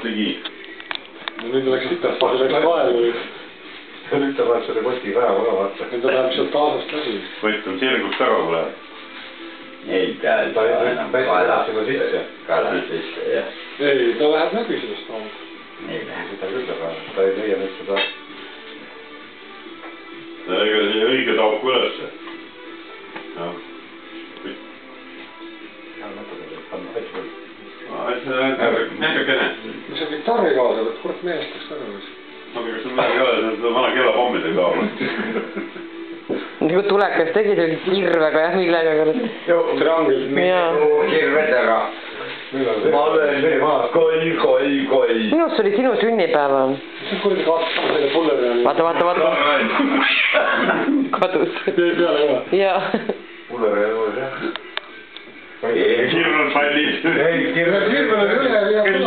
taevast ligi. Nüüd oleks sitast selleks vaelu. Nüüd ta paneb selle poti ka vaata. Nüüd ta läheb sealt kaasast läbi. Võtt on sirgust ära tuleb. Ei peal ta enam kalas sisse, jah. Ei, ta läheb läbi sellest auk. Ei lähe. Seda küll, aga ta ei leia nüüd seda. Ta ei leia siia õige tauku ülesse. Jah. Hea natuke võib panna hästi. Nähka kene. Mis sa gitarri kaasa, et kurat meestaks tagasi. Aga kas sul midagi ei ole, seda vana kellapommide ka. Nagu tulekas tegi see kirvega jah, millega. Triangel. Kirvedega. Ma olen koi. Minust oli sinu sünnipäeval. See on kuradi katsama selle pulleri. Vaata. Kadus. Jäi peale ka. Jaa. Pulleri ei ole jah. Kirvel pallid. Ei, kirvel Kirvel on üle.